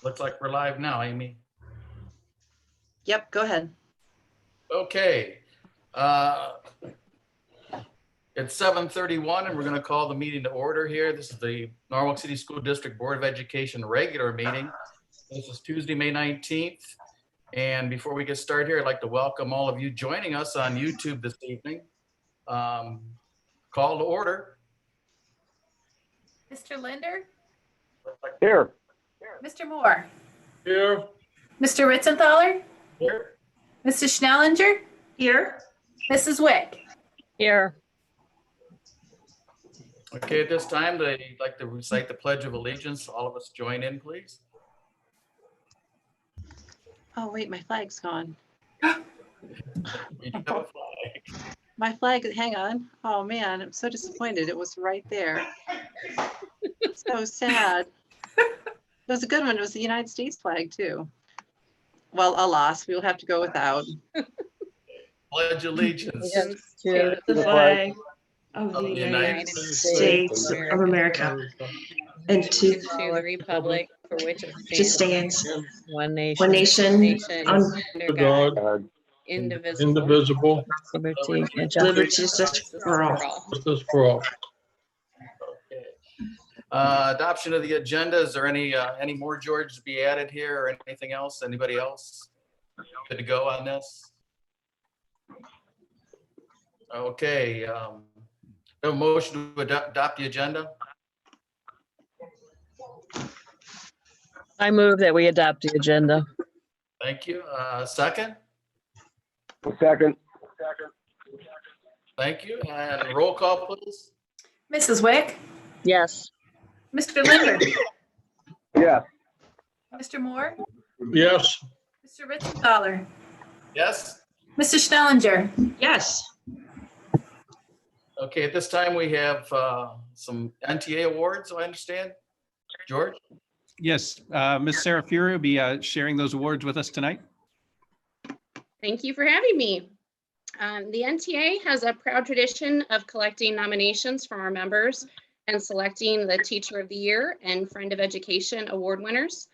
Looks like we're live now, Amy. Yep, go ahead. Okay. It's 7:31 and we're going to call the meeting to order here. This is the Norwalk City School District Board of Education regular meeting. This is Tuesday, May 19th. And before we get started here, I'd like to welcome all of you joining us on YouTube this evening. Call to order. Mr. Linder? Here. Mr. Moore? Here. Mr. Ritzenthaler? Here. Mrs. Schnellinger? Here. Mrs. Wick? Here. Okay, at this time, I'd like to recite the Pledge of Allegiance. All of us join in, please. Oh, wait, my flag's gone. We do have a flag. My flag, hang on. Oh, man, I'm so disappointed. It was right there. So sad. It was a good one. It was the United States flag, too. Well, alas, we will have to go without. Pledge allegiance To the flag of of the the United States of America and to the republic for which it just stands one nation, one nation on under God, God, indivisible, liberty and liberty justice justice for all. justice for all. Okay. Adoption of the agenda. Is there any more, George, to be added here or anything else? Anybody else? Good to go on this? Okay. A motion to adopt the agenda. I move that we adopt the agenda. Thank you. Second. Second. Thank you. And roll call, please. Mrs. Wick? Yes. Mr. Linder? Yes. Mr. Moore? Yes. Mr. Ritzenthaler? Yes. Mrs. Schnellinger? Yes. Okay. At this time, we have some NTA awards, I understand. George? Yes, Ms. Sarah Fury will be sharing those awards with us tonight. Thank you for having me. The NTA has a proud tradition of collecting nominations from our members and selecting the Teacher of the Year and Friend of Education award winners.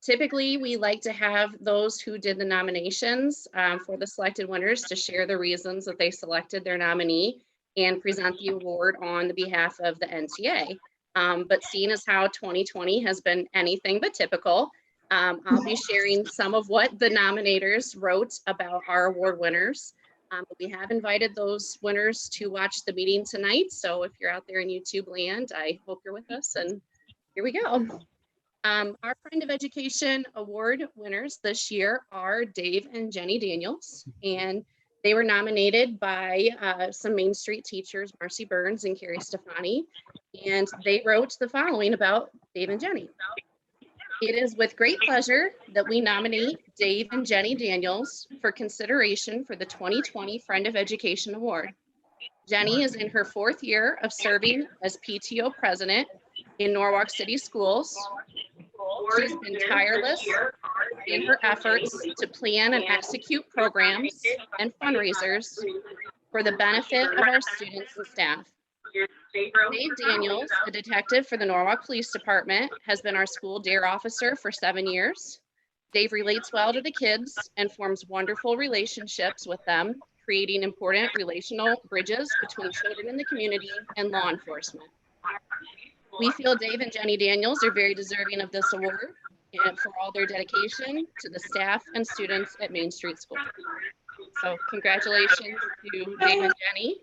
Typically, we like to have those who did the nominations for the selected winners to share the reasons that they selected their nominee and present the award on the behalf of the NTA. But seeing as how 2020 has been anything but typical, I'll be sharing some of what the nominators wrote about our award winners. We have invited those winners to watch the meeting tonight. So if you're out there in YouTube land, I hope you're with us, and here we go. Our Friend of Education award winners this year are Dave and Jenny Daniels, and they were nominated by some Main Street teachers, Marcy Burns and Carrie Stefani, and they wrote the following about Dave and Jenny. It is with great pleasure that we nominate Dave and Jenny Daniels for consideration for the 2020 Friend of Education Award. Jenny is in her 4th year of serving as PTO president in Norwalk City Schools. She's been tireless in her efforts to plan and execute programs and fundraisers for the benefit of our students and staff. Dave Daniels, a detective for the Norwalk Police Department, has been our school DARE officer for 7 years. Dave relates well to the kids and forms wonderful relationships with them, creating important relational bridges between children in the community and law enforcement. We feel Dave and Jenny Daniels are very deserving of this award and for all their dedication to the staff and students at Main Street School. So congratulations to Dave and Jenny.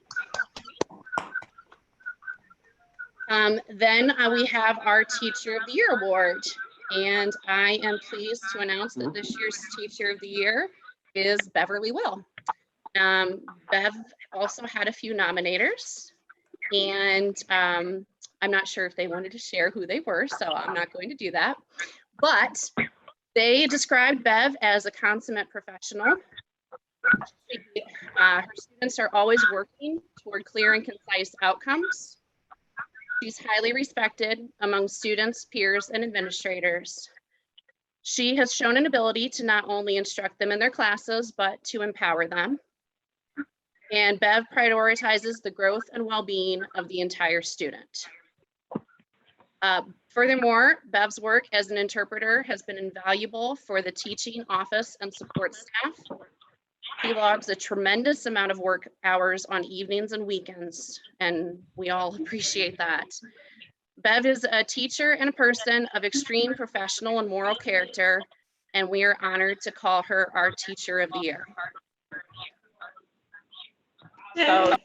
Then we have our Teacher of the Year award, and I am pleased to announce that this year's Teacher of the Year is Beverly Will. Bev also had a few nominators, and I'm not sure if they wanted to share who they were, so I'm not going to do that. But they described Bev as a consummate professional. Her students are always working toward clear and concise outcomes. She's highly respected among students, peers, and administrators. She has shown an ability to not only instruct them in their classes, but to empower them. And Bev prioritizes the growth and well-being of the entire student. Furthermore, Bev's work as an interpreter has been invaluable for the teaching office and support staff. He logs a tremendous amount of work hours on evenings and weekends, and we all appreciate that. Bev is a teacher and a person of extreme professional and moral character, and we are honored to call her our Teacher of the Year. So,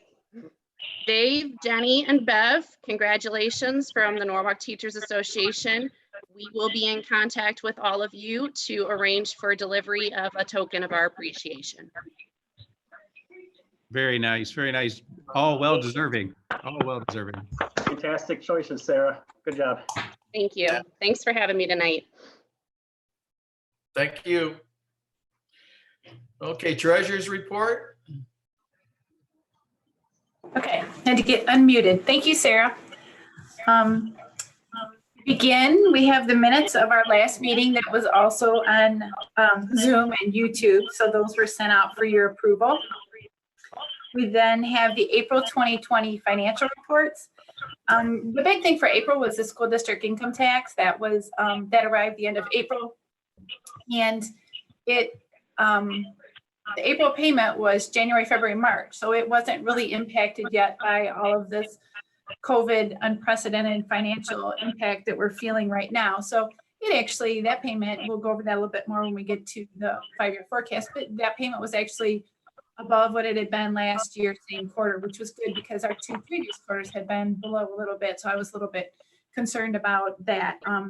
Dave, Jenny, and Bev, congratulations from the Norwalk Teachers Association. We will be in contact with all of you to arrange for delivery of a token of our appreciation. Very nice, very nice. All well deserving, all well deserving. Fantastic choices, Sarah. Good job. Thank you. Thanks for having me tonight. Thank you. Okay, treasurer's report. Okay, had to get unmuted. Thank you, Sarah. Begin, we have the minutes of our last meeting that was also on Zoom and YouTube. So those were sent out for your approval. We then have the April 2020 financial reports. The big thing for April was the school district income tax that was that arrived the end of April. And it the April payment was January, February, March. So it wasn't really impacted yet by all of this COVID unprecedented financial impact that we're feeling right now. So it actually, that payment, we'll go over that a little bit more when we get to the 5-year forecast, but that payment was actually above what it had been last year, same quarter, which was good because our 2 previous quarters had been below a little bit. So I was a little bit concerned about that. The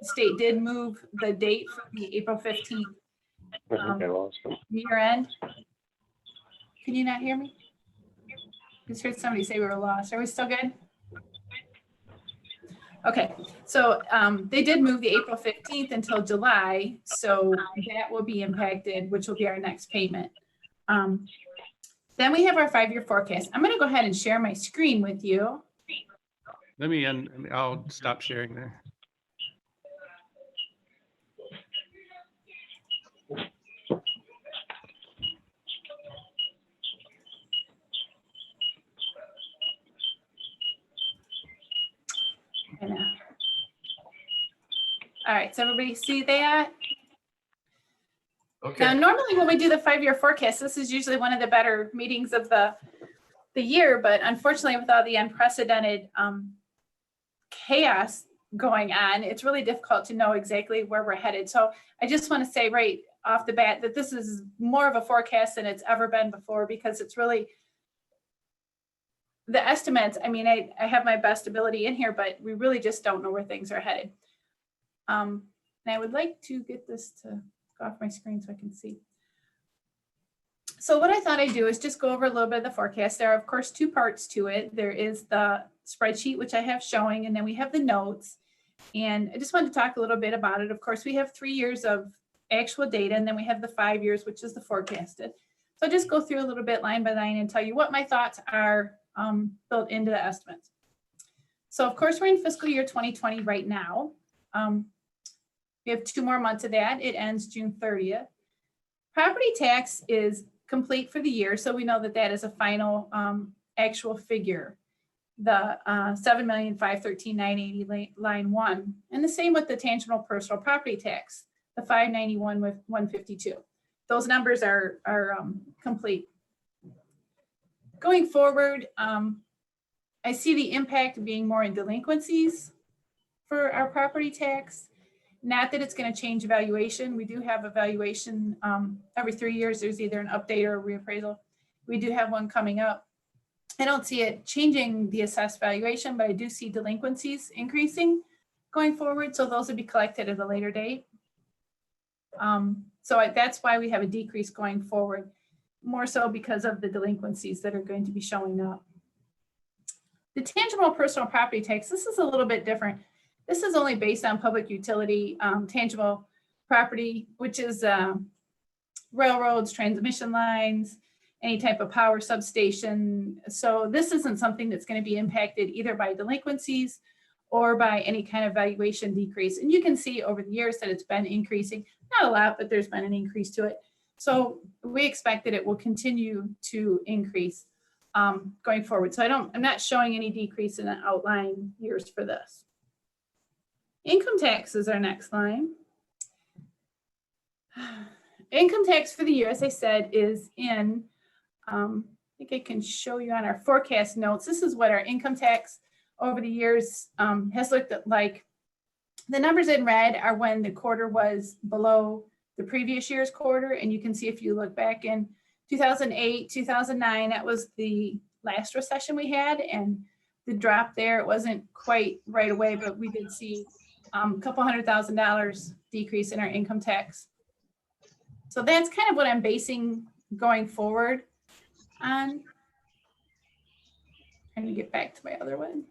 state did move the date from the April 15th year end. Can you not hear me? I just heard somebody say we were lost. Are we still good? Okay, so they did move the April 15th until July, so that will be impacted, which will be our next payment. Then we have our 5-year forecast. I'm going to go ahead and share my screen with you. I'll stop sharing there. All right, so everybody see that? Okay. Now, normally when we do the 5-year forecast, this is usually one of the better meetings of the year, but unfortunately with all the unprecedented chaos going on, it's really difficult to know exactly where we're headed. So I just want to say right off the bat that this is more of a forecast than it's ever been before, because it's really the estimates. I mean, I have my best ability in here, but we really just don't know where things are headed. And I would like to get this to go off my screen so I can see. So what I thought I'd do is just go over a little bit of the forecast. There are, of course, 2 parts to it. There is the spreadsheet, which I have showing, and then we have the notes. And I just wanted to talk a little bit about it. Of course, we have 3 years of actual data, and then we have the 5 years, which is the forecasted. So I'll just go through a little bit line by line and tell you what my thoughts are built into the estimates. So of course, we're in fiscal year 2020 right now. We have 2 more months of that. It ends June 30th. Property tax is complete for the year, so we know that that is a final actual figure. The 7,513,980 line 1, and the same with the tangible personal property tax, the 591 with 152. Those numbers are complete. Going forward, I see the impact being more in delinquencies for our property tax. Not that it's going to change evaluation. We do have evaluation every 3 years. There's either an update or a reappraisal. We do have one coming up. I don't see it changing the assessed valuation, but I do see delinquencies increasing going forward. So those will be collected at a later date. That's why we have a decrease going forward, more so because of the delinquencies that are going to be showing up. The tangible personal property tax, this is a little bit different. This is only based on public utility tangible property, which is railroads, transmission lines, any type of power substation. So this isn't something that's going to be impacted either by delinquencies or by any kind of valuation decrease. And you can see over the years that it's been increasing, not a lot, but there's been an increase to it. So we expect that it will continue to increase going forward. So I'm not showing any decrease in the outlying years for this. Income tax is our next line. Income tax for the year, as I said, is in, I think I can show you on our forecast notes. This is what our income tax over the years has looked at like. The numbers in red are when the quarter was below the previous year's quarter. And you can see if you look back in 2008, 2009, that was the last recession we had. And the drop there, it wasn't quite right away, but we did see a couple $100,000 decrease in our income tax. So that's kind of what I'm basing going forward on. Trying to get back to my other one.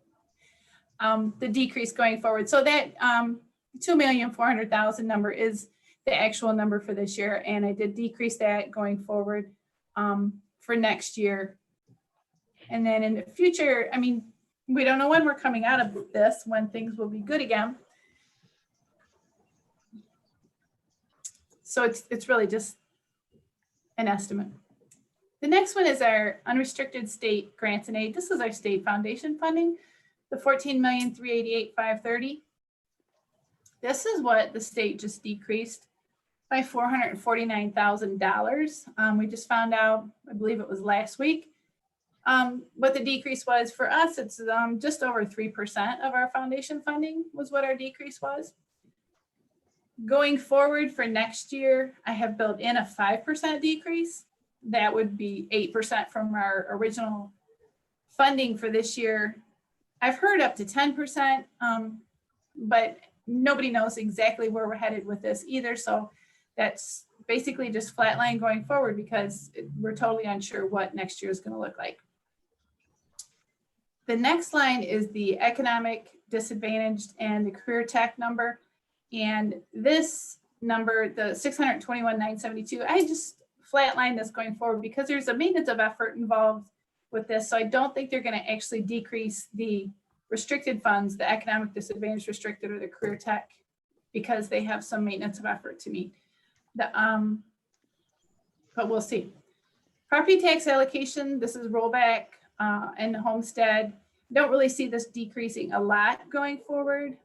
The decrease going forward. So that $2,400,000 number is the actual number for this year. And I did decrease that going forward for next year. And then in the future, I mean, we don't know when we're coming out of this, when things will be good again. So it's really just an estimate. The next one is our unrestricted state grants and aid. This is our state foundation funding, the $14,388,530. This is what the state just decreased by $449,000. We just found out, I believe it was last week, what the decrease was for us. It's just over 3% of our foundation funding was what our decrease was. Going forward for next year, I have built in a 5% decrease. That would be 8% from our original funding for this year. I've heard up to 10%, but nobody knows exactly where we're headed with this either. So that's basically just flatline going forward because we're totally unsure what next year is going to look like. The next line is the economic disadvantaged and the career tech number. And this number, the 621,972, I just flatline this going forward because there's a maintenance of effort involved with this. So I don't think they're going to actually decrease the restricted funds, the economic disadvantage restricted or the career tech, because they have some maintenance of effort to meet. But we'll see. Property tax allocation, this is rollback and homestead. Don't really see this decreasing a lot going forward.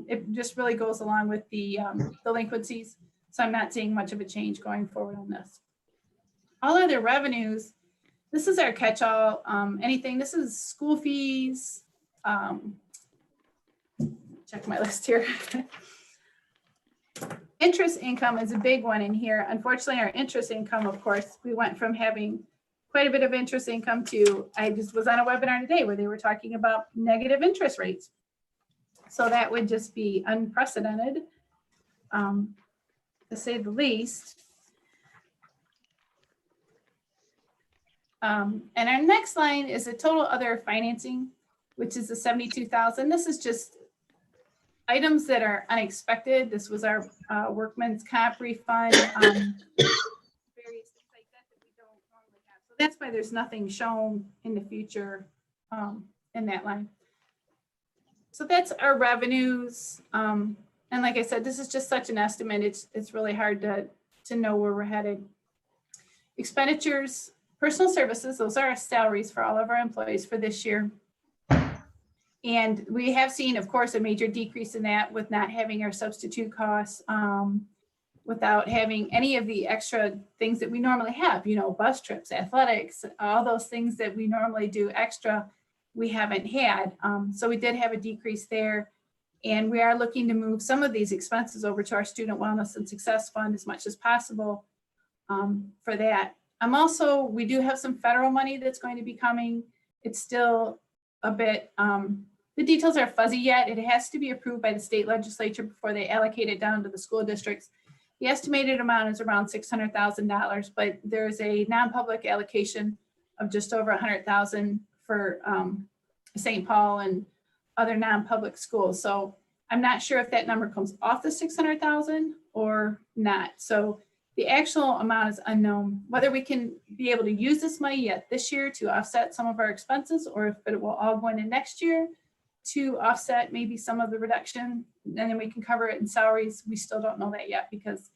It just really goes along with the delinquencies. So I'm not seeing much of a change going forward on this. All other revenues, this is our catch-all. Anything, this is school fees. Check my list here. Interest income is a big one in here. Unfortunately, our interest income, of course, we went from having quite a bit of interest income to, I just was on a webinar today where they were talking about negative interest rates. So that would just be unprecedented, to say the least. And our next line is the total other financing, which is the 72,000. This is just items that are unexpected. This was our workman's comp refund, various things like that that we don't normally have. So that's why there's nothing shown in the future in that line. So that's our revenues. And like I said, this is just such an estimate. It's really hard to know where we're headed. Expenditures, personal services, those are our salaries for all of our employees for this year. And we have seen, of course, a major decrease in that with not having our substitute costs, without having any of the extra things that we normally have, you know, bus trips, athletics, all those things that we normally do extra, we haven't had. So we did have a decrease there. And we are looking to move some of these expenses over to our Student Wellness and Success Fund as much as possible for that. We do have some federal money that's going to be coming. It's still a bit, the details are fuzzy yet. It has to be approved by the state legislature before they allocate it down to the school districts. The estimated amount is around $600,000, but there's a non-public allocation of just over $100,000 for St. Paul and other non-public schools. So I'm not sure if that number comes off the 600,000 or not. So the actual amount is unknown. Whether we can be able to use this money yet this year to offset some of our expenses, or if it will all go into next year to offset maybe some of the reduction, and then we can cover it in salaries. We still don't know that yet because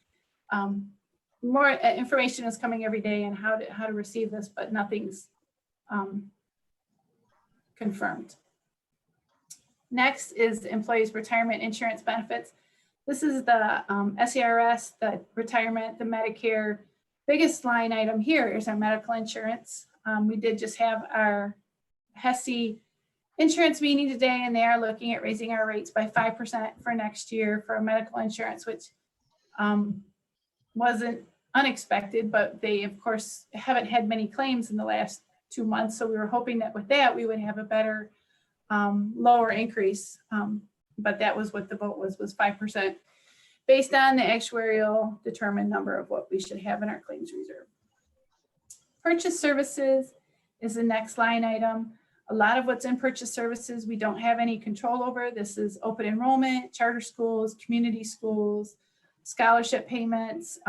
more information is coming every day on how to receive this, but nothing's confirmed. Next is employees' retirement insurance benefits. This is the SERS, the retirement, the Medicare. Biggest line item here is our medical insurance. We did just have our HESI insurance meeting today, and they are looking at raising our rates by 5% for next year for medical insurance, which wasn't unexpected, but they of course haven't had many claims in the last 2 months. So we were hoping that with that, we would have a better lower increase. But that was what the vote was 5% based on the actuarial determined number of what we should have in our claims reserve. Purchase services is the next line item. A lot of what's in purchase services, we don't have any control over. This is open enrollment, charter schools, community schools, scholarship payments,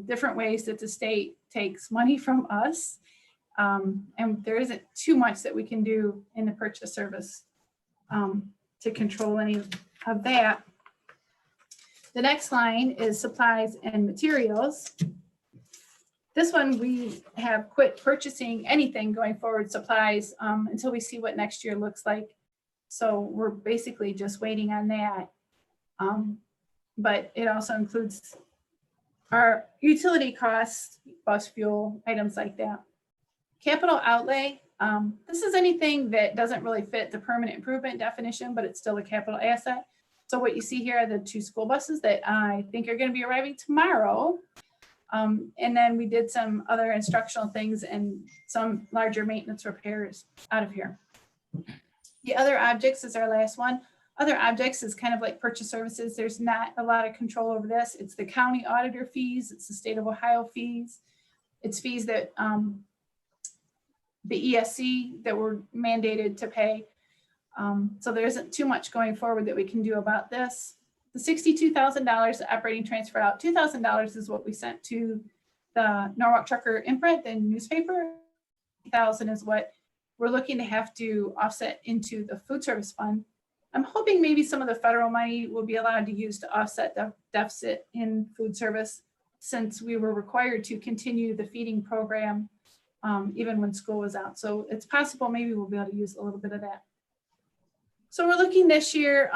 different ways that the state takes money from us. And there isn't too much that we can do in the purchase service to control any of that. The next line is supplies and materials. This one, we have quit purchasing anything going forward, supplies, until we see what next year looks like. So we're basically just waiting on that. But it also includes our utility costs, bus fuel, items like that. Capital outlay, this is anything that doesn't really fit the permanent improvement definition, but it's still a capital asset. So what you see here are the 2 school buses that I think are going to be arriving tomorrow. And then we did some other instructional things and some larger maintenance repairs out of here. The other objects is our last one. Other objects is kind of like purchase services. There's not a lot of control over this. It's the county auditor fees. It's the state of Ohio fees. It's fees that the ESC that were mandated to pay. So there isn't too much going forward that we can do about this. The $62,000 operating transfer out, $2,000 is what we sent to the Norwalk Trucker imprint and newspaper. $1,000 is what we're looking to have to offset into the food service fund. I'm hoping maybe some of the federal money will be allowed to use to offset the deficit in food service, since we were required to continue the feeding program even when school was out. So it's possible maybe we'll be able to use a little bit of that. So we're looking this year,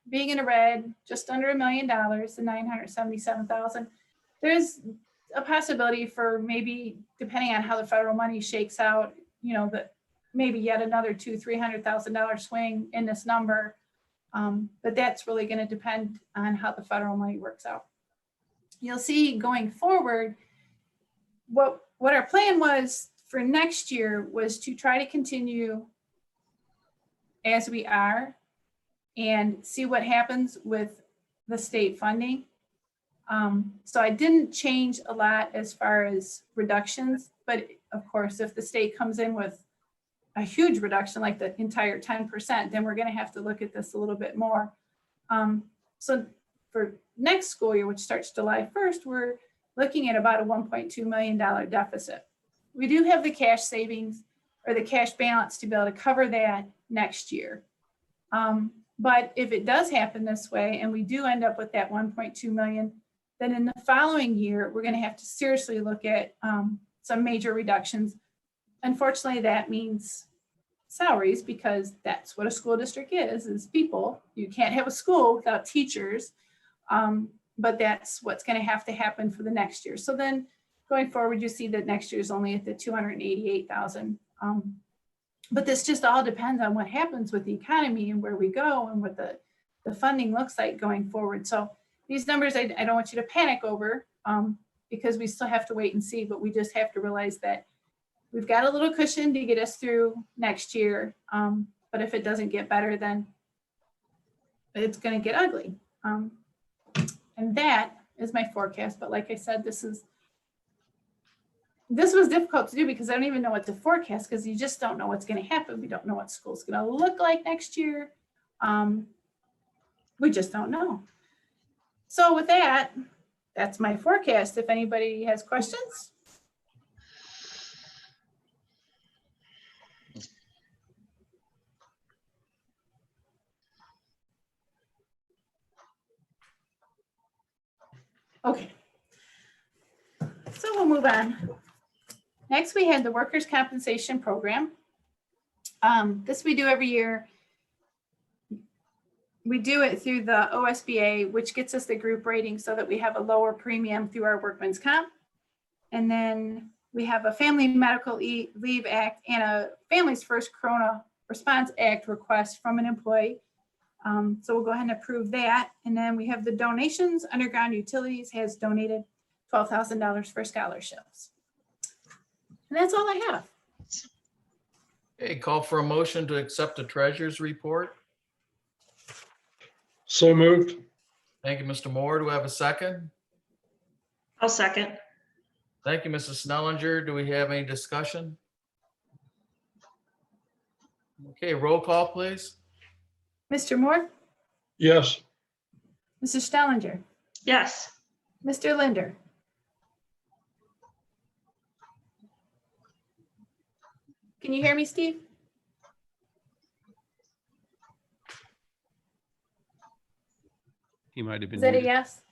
being in the red, just under $1 million, the 977,000. There's a possibility for maybe, depending on how the federal money shakes out, you know, that maybe yet another $200,000-300,000 swing in this number. But that's really going to depend on how the federal money works out. You'll see going forward, what our plan was for next year was to try to continue as we are and see what happens with the state funding. So I didn't change a lot as far as reductions, but of course, if the state comes in with a huge reduction, like the entire 10%, then we're going to have to look at this a little bit more. So for next school year, which starts July 1st, we're looking at about a $1.2 million deficit. We do have the cash savings or the cash balance to be able to cover that next year. But if it does happen this way and we do end up with that 1.2 million, then in the following year, we're going to have to seriously look at some major reductions. Unfortunately, that means salaries, because that's what a school district is people. You can't have a school without teachers, but that's what's going to have to happen for the next year. So then going forward, you see that next year is only at the 288,000. But this just all depends on what happens with the economy and where we go and what the funding looks like going forward. So these numbers, I don't want you to panic over because we still have to wait and see, but we just have to realize that we've got a little cushion to get us through next year. But if it doesn't get better, then it's going to get ugly. And that is my forecast. But like I said, this was difficult to do because I don't even know what to forecast, because you just don't know what's going to happen. We don't know what school's going to look like next year. We just don't know. So with that, that's my forecast. If anybody has questions. Okay. move on. Next, we had the workers' compensation program. This we do every year. We do it through the OSBA, which gets us the group rating so that we have a lower premium through our workman's comp. And then we have a Family Medical Leave Act and a Families First Corona Response Act request from an employee. So we'll go ahead and approve that. And then we have the donations. Underground Utilities has donated $12,000 for scholarships. And that's all I have. Okay, call for a motion to accept the treasurer's report. So moved. Thank you, Mr. Moore. Do we have a second? I'll second. Thank you, Mrs. Snellinger. Do we have any discussion? Okay, roll call, please. Mr. Moore, Yes. Mrs. Stellinger, Yes. Mr. Linder, can you hear me, Steve? He might have been Is that a muted. yes?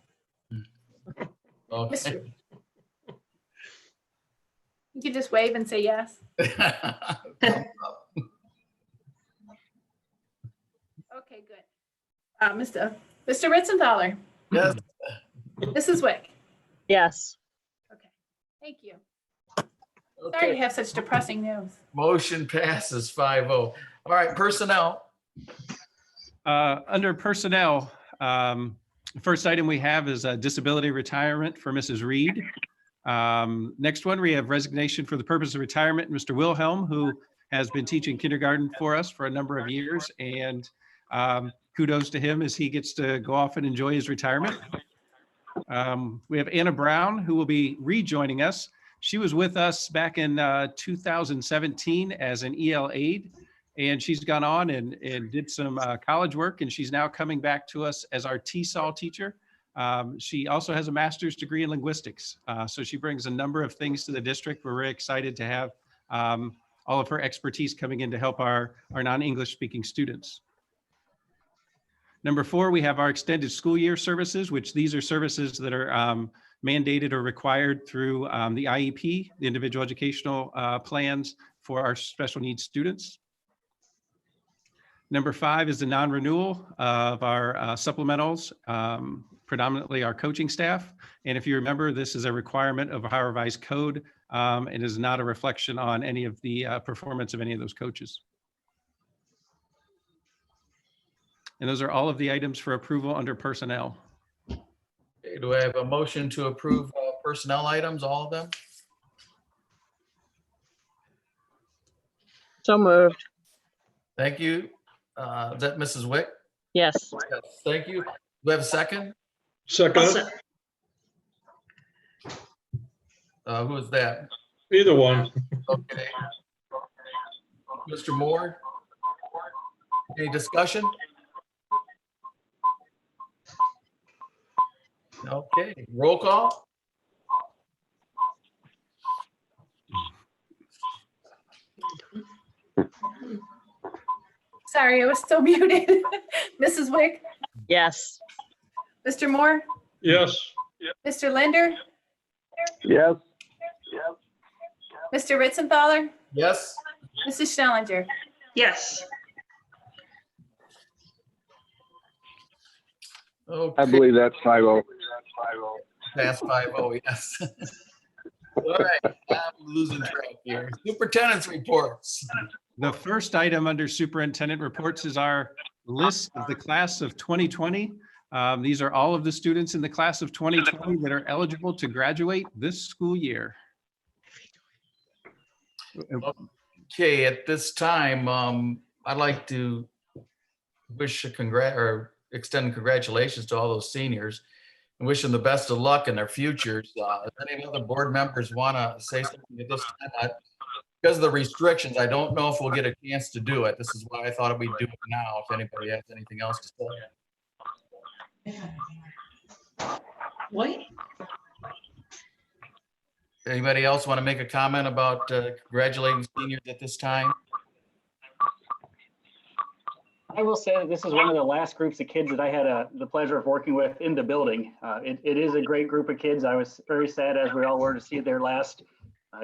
Okay. Mr. You could just wave and say yes. Okay, good. Mr. Ritzenthaler, Yes, Mrs. Wick. Yes. Okay, thank you. Sorry to okay. have such depressing news. Motion passes 5-0. All right, personnel. Under personnel, the first item we have is a disability retirement for Mrs. Reed. Next one, we have resignation for the purpose of retirement, Mr. Wilhelm, who has been teaching kindergarten for us for a number of years, and kudos to him as he gets to go off and enjoy his retirement. We have Anna Brown, who will be rejoining us. She was with us back in 2017 as an EL aide, and she's gone on and did some college work, and she's now coming back to us as our TESOL teacher. She also has a master's degree in linguistics, so she brings a number of things to the district. We're very excited to have all of her expertise coming in to help our non-English speaking students. Number 4, we have our extended school year services, which these are services that are mandated or required through the IEP, the individual educational plans for our special needs students. Number 5 is the non-renewal of our supplementals, predominantly our coaching staff. And if you remember, this is a requirement of our revised code and is not a reflection on any of the performance of any of those coaches. And those are all of the items for approval under personnel. Okay, do I have a motion to approve personnel items, all of them? So moved. Thank you. Is that Mrs. Wick? Yes. Yes, thank you. Do we have a second? Second. Who is that? Either one. Okay. Mr. Moore? Any discussion? Okay, roll call? Sorry, I was still muted. Mrs. Wick, Yes. Mr. Moore, Yes. Mr. Linder, Yes. Mr. Ritzenthaler, Yes? Mrs. Stellinger. Yes. Okay. I believe that's 5-0. Pass 5-0, yes. All right, I'm losing track here. Superintendent's reports. The first item under superintendent reports is our list of the class of 2020. These are all of the students in the class of 2020 that are eligible to graduate this school year. Okay, at this time, I'd like to wish extend congratulations to all those seniors and wish them the best of luck in their futures. If any other board members want to say something at this time, because of the restrictions, I don't know if we'll get a chance to do it. This is why I thought we'd do it now, if anybody has anything else to say. What? Anybody else want to make a comment about congratulating seniors at this time? I will say that this is one of the last groups of kids that I had the pleasure of working with in the building. It is a great group of kids. I was very sad, as we all were, to see their last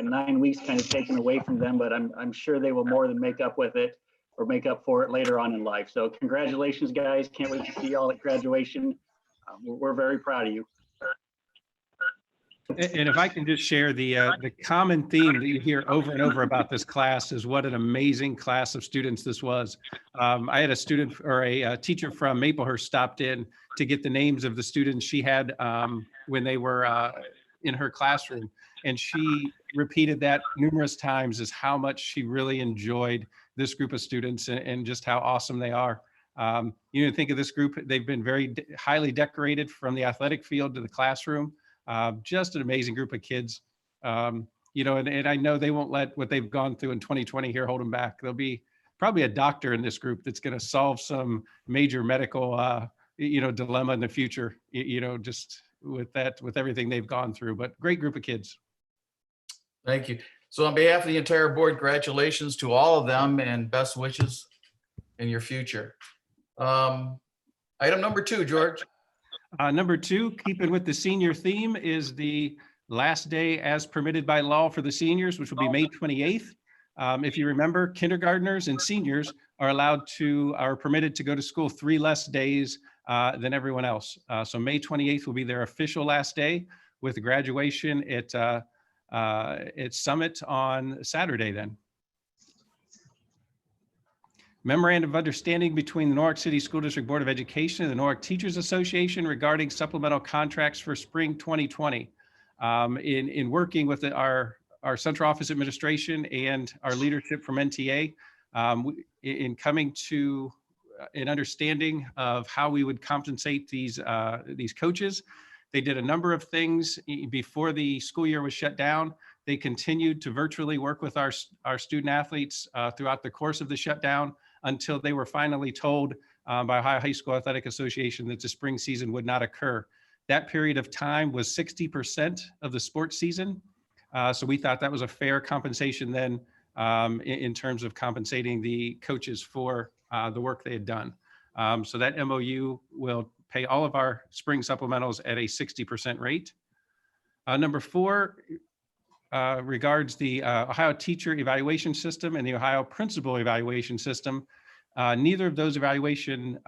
9 weeks kind of taken away from them, but I'm sure they will more than make up with it or make up for it later on in life. So congratulations, guys. Can't wait to see y'all at graduation. We're very proud of you. And if I can just share the common theme that you hear over and over about this class is what an amazing class of students this was. I had a student or a teacher from Maplehurst stopped in to get the names of the students she had when they were in her classroom. And she repeated that numerous times as how much she really enjoyed this group of students and just how awesome they are. You know, think of this group, they've been very highly decorated from the athletic field to the classroom. Just an amazing group of kids. You know, and I know they won't let what they've gone through in 2020 here hold them back. There'll be probably a doctor in this group that's going to solve some major medical, you know, dilemma in the future, you know, just with that, with everything they've gone through, but great group of kids. Thank you. So on behalf of the entire board, congratulations to all of them and best wishes in your future. Item number 2, George. Number 2, keeping with the senior theme, is the last day as permitted by law for the seniors, which will be May 28th. If you remember, kindergartners and seniors are permitted to go to school 3 less days than everyone else. So May 28th will be their official last day, with graduation at Summit on Saturday then. Memorandum of Understanding between the Norwalk City School District Board of Education and the Norwalk Teachers Association regarding supplemental contracts for spring 2020. In working with our central office administration and our leadership from NTA, in coming to an understanding of how we would compensate these coaches. They did a number of things before the school year was shut down. They continued to virtually work with our student athletes throughout the course of the shutdown until they were finally told by Ohio High School Athletic Association that the spring season would not occur. That period of time was 60% of the sports season. So we thought that was a fair compensation then in terms of compensating the coaches for the work they had done. So that MOU will pay all of our spring supplementals at a 60% rate. Number 4 regards the Ohio Teacher Evaluation System and the Ohio Principal Evaluation System. Neither of those evaluation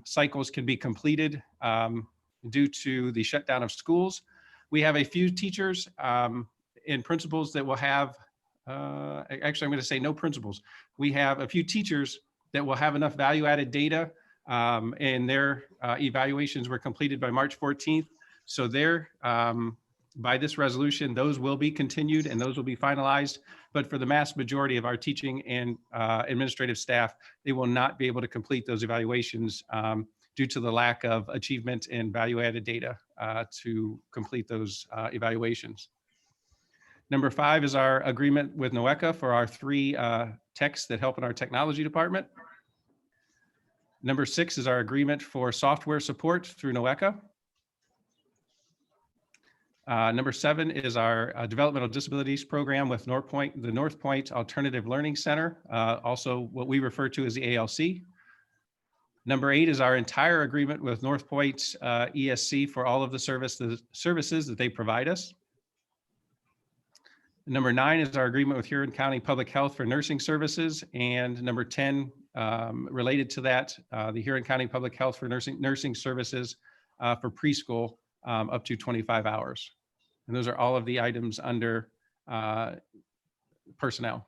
cycles can be completed due to the shutdown of schools. We have a few teachers and principals that will have, actually I'm going to say no principals. We have a few teachers that will have enough value-added data and their evaluations were completed by March 14th. So by this resolution, those will be continued and those will be finalized. But for the mass majority of our teaching and administrative staff, they will not be able to complete those evaluations due to the lack of achievement and value-added data to complete those evaluations. Number 5 is our agreement with NOECA for our 3 techs that help in our technology department. Number 6 is our agreement for software support through NOECA. Number 7 is our developmental disabilities program with the North Point Alternative Learning Center, also what we refer to as the ALC. Number 8 is our entire agreement with North Point ESC for all of the services that they provide us. Number 9 is our agreement with Huron County Public Health for nursing services. And number 10, related to that, the Huron County Public Health for nursing services for preschool up to 25 hours. And those are all of the items under personnel,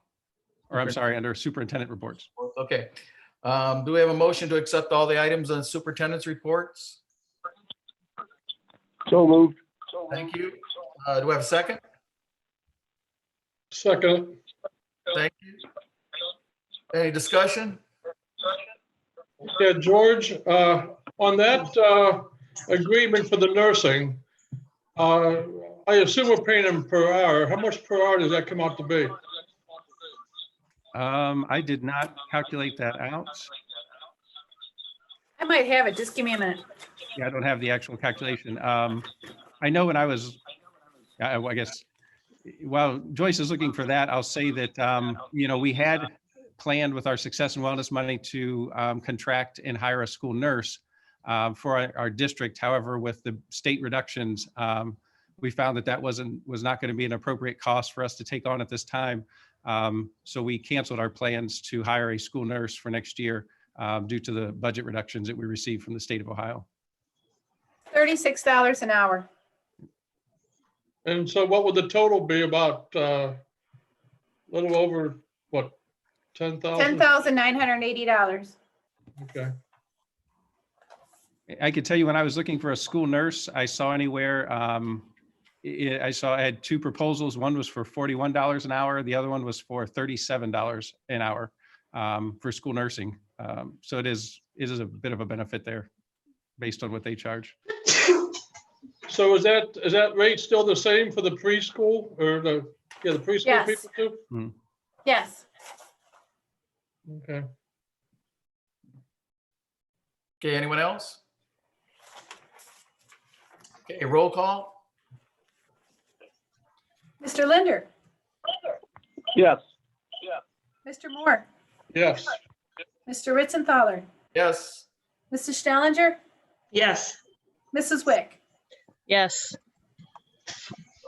or I'm sorry, under superintendent reports. Okay. Do we have a motion to accept all the items on superintendent's reports? So moved. Thank you. Do we have a second? Second. Thank you. Any discussion? Yeah, George, on that agreement for the nursing, I assume we're paying them per hour. How much per hour does that come out to be? I did not calculate that out. I might have it. Just give me a minute. Yeah, I don't have the actual calculation. I know when I was, I guess, while Joyce is looking for that, I'll say that, you know, we had planned with our success and wellness money to contract and hire a school nurse for our district. However, with the state reductions, we found that was not going to be an appropriate cost for us to take on at this time. So we canceled our plans to hire a school nurse for next year due to the budget reductions that we received from the state of Ohio. $36 an hour. And so what would the total be? About a little over, what, 10,000? $10,980. Okay. I could tell you when I was looking for a school nurse, I saw anywhere, I had two proposals. One was for $41 an hour. The other one was for $37 an hour for school nursing. So it is a bit of a benefit there based on what they charge. So is that rate still the same for the preschool or the preschool Yes. people too? Mm-hmm. Yes. Okay. Okay, anyone else? Okay, roll call. Mr. Linder, Yes. Mr. Moore, Yes. Mr. Ritzenthaler, Yes. Mrs. Stellinger, Yes. Mrs. Wick. Yes.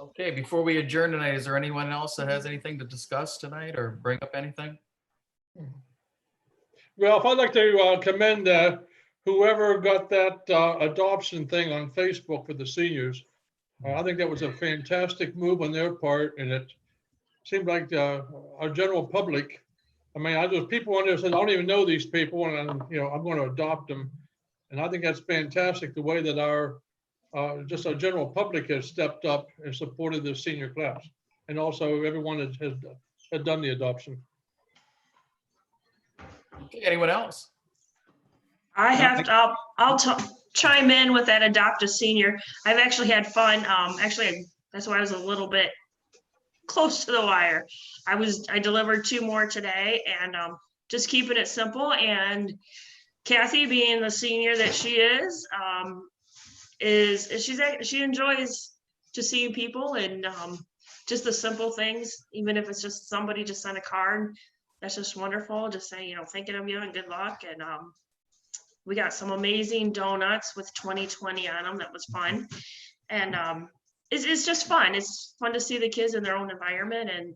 Okay, before we adjourn tonight, is there anyone else that has anything to discuss tonight or bring up anything? Ralph, I'd like to commend whoever got that adoption thing on Facebook for the seniors. I think that was a fantastic move on their part, and it seemed like our general public, I mean, there's people on there that said, I don't even know these people, and I'm going to adopt them. And I think that's fantastic, the way that our general public has stepped up and supported the senior class. And also everyone that has done the adoption. Okay, anyone else? I'll chime in with that adopt a senior. I've actually had fun. That's why I was a little bit close to the wire. I delivered 2 more today, and just keeping it simple. And Kathy, being the senior that she is she enjoys just seeing people and just the simple things, even if it's just somebody just sent a card. That's just wonderful. Just saying, thinking of you and good luck. And we got some amazing donuts with 2020 on them. That was fun. And it's just fun. It's fun to see the kids in their own environment. And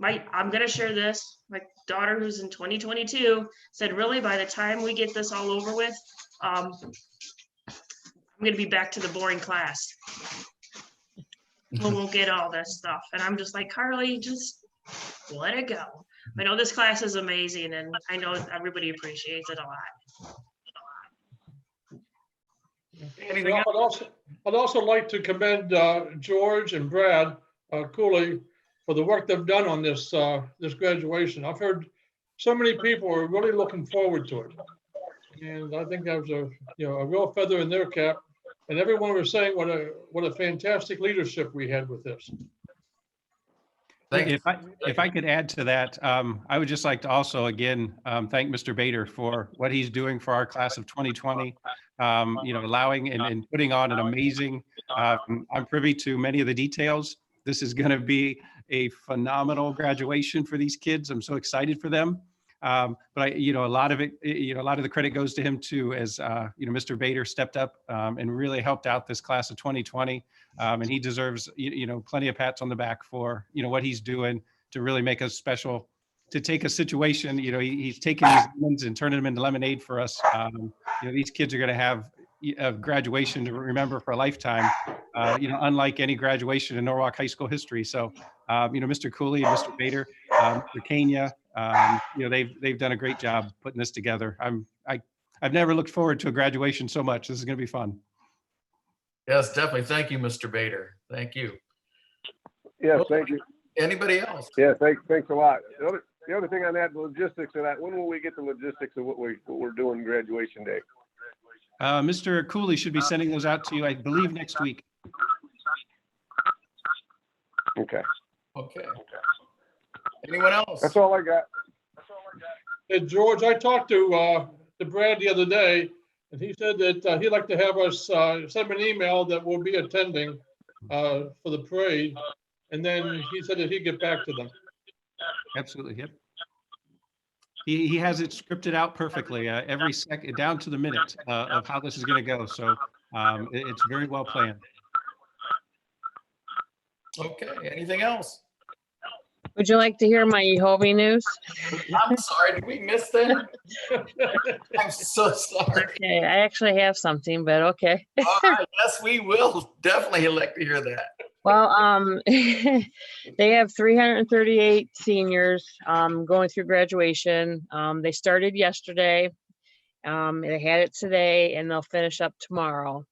I'm going to share this. My daughter, who's in 2022, said, really, by the time we get this all over with, I'm going to be back to the boring class. We won't get all this stuff. And I'm just like, Carly, just let it go. I know this class is amazing, and I know everybody appreciates it a lot. Anything Well, else? I'd also like to commend George and Brad Cooley for the work they've done on this graduation. I've heard so many people are really looking forward to it, and I think that was a real feather in their cap. And everyone was saying what a fantastic leadership we had with this. If I could add to that, I would just like to also, again, thank Mr. Bader for what he's doing for our class of 2020, allowing and putting on an amazing, I'm privy to many of the details. This is going to be a phenomenal graduation for these kids. I'm so excited for them. But a lot of it, a lot of the credit goes to him too, as Mr. Bader stepped up and really helped out this class of 2020, and he deserves plenty of pats on the back for what he's doing to really make us special. To take a situation, he's taking these lemons and turning them into lemonade for us. These kids are going to have a graduation to remember for a lifetime. Unlike any graduation in Norwalk High School history. So, Mr. Cooley and Mr. Bader, Mr. Kenya, they've done a great job putting this together. I've never looked forward to a graduation so much. This is going to be fun. Yes, definitely. Thank you, Mr. Bader. Thank you. Yes, thank you. Anybody else? Yeah, thanks a lot. The other thing on that, logistics of that, when will we get the logistics of what we're doing graduation day? Mr. Cooley should be sending those out to you, I believe, next week. Okay. Okay. Anyone else? That's all I got. Hey, George, I talked to Brad the other day, and he said that he'd like to have us send him an email that we'll be attending for the parade. And then he said that he'd get back to them. Absolutely. Yep. he has it scripted out perfectly, every second, down to the minute of how this is going to go. So it's very well planned. Okay, anything else? Would you like to hear my Yehovah news? I'm sorry, did we miss that? I'm so sorry. Okay, I actually have something, but okay. All right, yes, we will definitely like to hear that. Well, they have 338 seniors going through graduation. They started yesterday. They had it today, and they'll finish up tomorrow.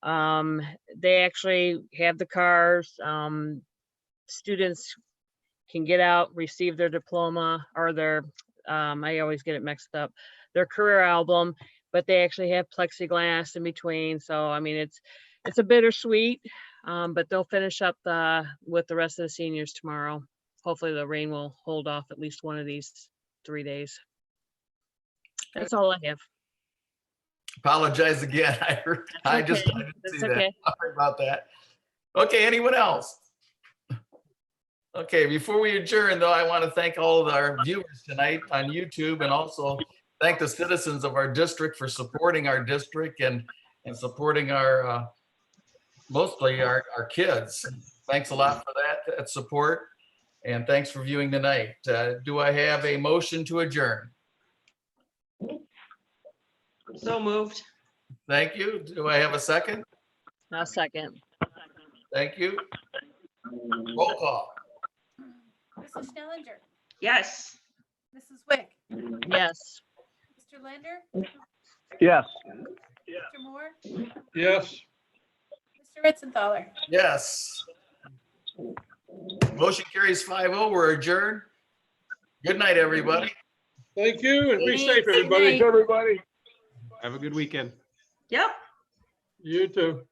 They actually have the cars. Students can get out, receive their diploma or their, I always get it mixed up, their career album, but they actually have plexiglass in between. So, I mean, it's a bittersweet, but they'll finish up with the rest of the seniors tomorrow. Hopefully the rain will hold off at least one of these 3 days. That's all I have. Apologize again. I didn't see That's that. okay. Sorry about that. Okay, anyone else? Okay, before we adjourn, though, I want to thank all of our viewers tonight on YouTube, and also thank the citizens of our district for supporting our district and supporting our, mostly our kids. Thanks a lot for that support, and thanks for viewing tonight. Do I have a motion to adjourn? So moved. Thank you. Do I have a second? A second. Thank you. Roll call. Mrs. Snellinger, Yes. Mrs. Wick, Yes. Mr. Linder, Yes. Mr. Moore, Yes. Mr. Ritzenthaler. Yes. Motion carries 5-0. We're adjourned. Good night, everybody. Thank you, and be Thanks. safe, Good everybody. night. Everybody. Have a good weekend. Yep. You too.